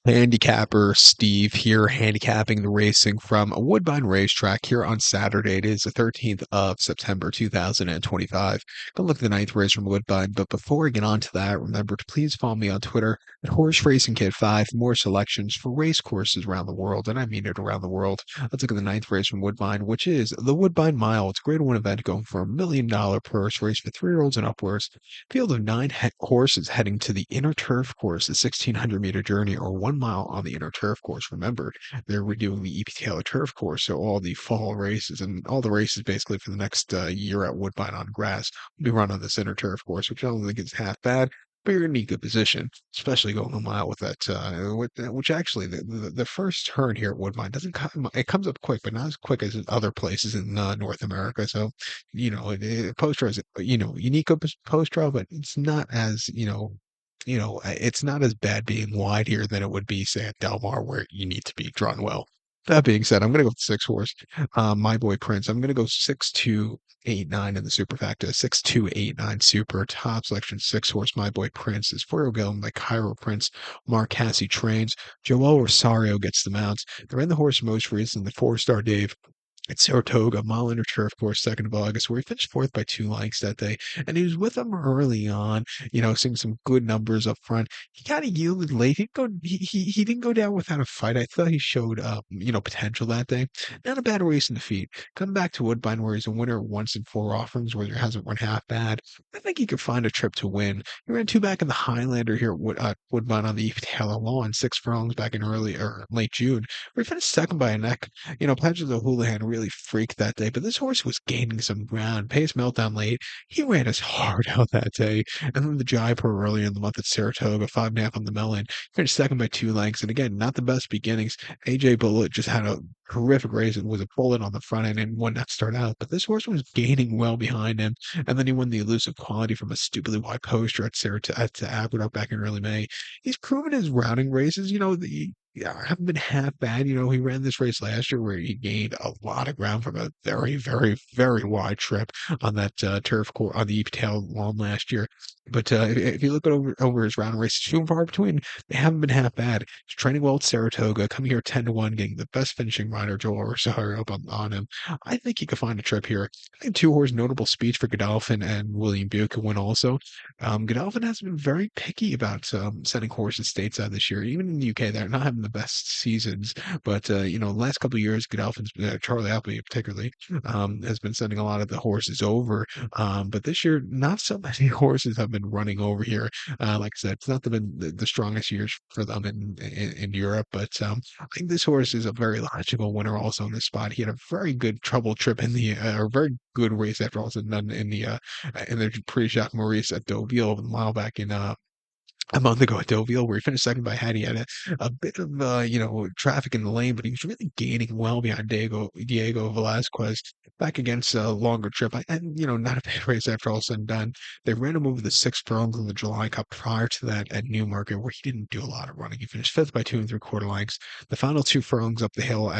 Handicapper Steve here, handicapping the racing from Woodbine Racetrack here on Saturday. It is the 13th of September, 2025. Gonna look at the ninth race from Woodbine, but before I get on to that, remember to please follow me on Twitter at Horse Racing Kid 5 for more selections for race courses around the world, and I mean it around the world. Let's look at the ninth race from Woodbine, which is the Woodbine Mile. It's a grade one event going for $1 million purse race for 3-year-olds and upwards. Field of nine horses heading to the inner turf course, the 1,600-meter journey, or 1 mile on the inner turf course. Remember, they're redoing the E.P. Taylor turf course, so all the fall races and all the races basically for the next year at Woodbine on grass will be run on this inner turf course, which I don't think is half bad. But you're going to need good position, especially going a mile with that. Which actually, the first turn here at Woodbine doesn't come. It comes up quick, but not as quick as in other places in North America. So, post draw is unique post draw, but it's not as it's not as bad being wide here than it would be, say, at Del Mar, where you need to be drawn well. That being said, I'm going to go with six horse. My boy Prince. I'm going to go 6-2-8-9 in the superfecta. 6-2-8-9 super top selection. Six horse. My boy Prince is four going by Cairo Prince. Mark Cassie trains. Joel Rosario gets the mounts. They're in the horse most recently. The four-star Dave at Saratoga, mile inner turf course, 2nd of August, where he finished fourth by 2 lengths that day. And he was with them early on, seeing some good numbers up front. He kind of yielded late. He didn't go down without a fight. I thought he showed potential that day. Not a bad race in defeat. Coming back to Woodbine, where he's a winner once in four offerings, where there hasn't run half bad. I think he could find a trip to win. He ran two back in the Highlander here at Woodbine on the Taylor Lawn, 6 furlongs back in early or late June, where he finished second by a neck. Patrick O'Houlihan really freaked that day, but this horse was gaining some ground. Pace meltdown late. He ran his heart out that day. And then the Jaipur earlier in the month at Saratoga, 5.5 on the melon. Finished second by 2 lengths. And again, not the best beginnings. AJ Bullet just had a horrific race and was a bullet on the front end and won that start out. But this horse was gaining well behind him. And then he won the elusive quality from a stupidly wide poster at Aqueduct back in early May. He's proven his routing races. Haven't been half bad. He ran this race last year where he gained a lot of ground from a very, very, very wide trip on that turf course on the Eve Tail lawn last year. But if you look at over his round races, few and far between, they haven't been half bad. He's training well at Saratoga, coming here 10-1, getting the best finishing rider, Joel Rosario, up on him. I think he could find a trip here. I think two horse notable speech for Godolphin and William Buick could win also. Godolphin has been very picky about sending horses stateside this year. Even in the UK, they're not having the best seasons. But last couple of years, Godolphin's Charlie Appleby particularly has been sending a lot of the horses over. But this year, not so many horses have been running over here. Like I said, it's not been the strongest years for them in Europe. But I think this horse is a very logical winner also in this spot. He had a very good trouble trip in the or very good race after all said and done in the Prix Jacques Maurice at Deauville a mile back in a month ago at Deauville, where he finished second by Hattie. He had a bit of traffic in the lane, but he was really gaining well behind Diego Velasquez back against a longer trip. Not a bad race after all said and done. They ran him over the 6 furlongs in the July Cup prior to that at Newmarket, where he didn't do a lot of running. He finished fifth by 2 3/4 lengths. The final 2 furlongs up the hill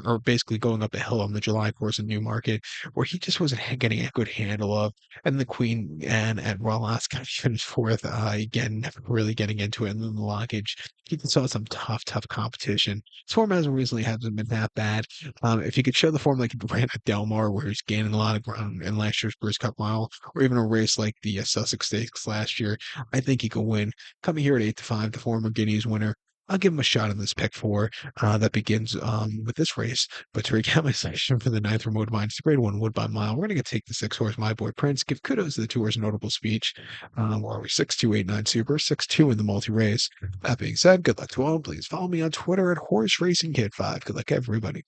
or basically going up the hill on the July course in Newmarket, where he just wasn't getting a good handle of. And the Queen Anne at Royal Ascot finished fourth again, never really getting into it. And then the lockage, he saw some tough competition. His form as of recently hasn't been that bad. If you could show the form like he ran at Del Mar, where he's gaining a lot of ground in last year's British Cup Mile, or even a race like the Sussex Stakes last year, I think he could win. Coming here at 8-5, the former Guineas winner. I'll give him a shot in this pick four that begins with this race. But to recap my selection for the ninth from Woodbine, it's the grade one Woodbine Mile. We're going to take the six horse, My Boy Prince. Give kudos to the two horse notable speech. Where are we? 6-2-8-9 Super, 6-2 in the multi race. That being said, good luck to all. Please follow me on Twitter at Horse Racing Kid 5. Good luck, everybody.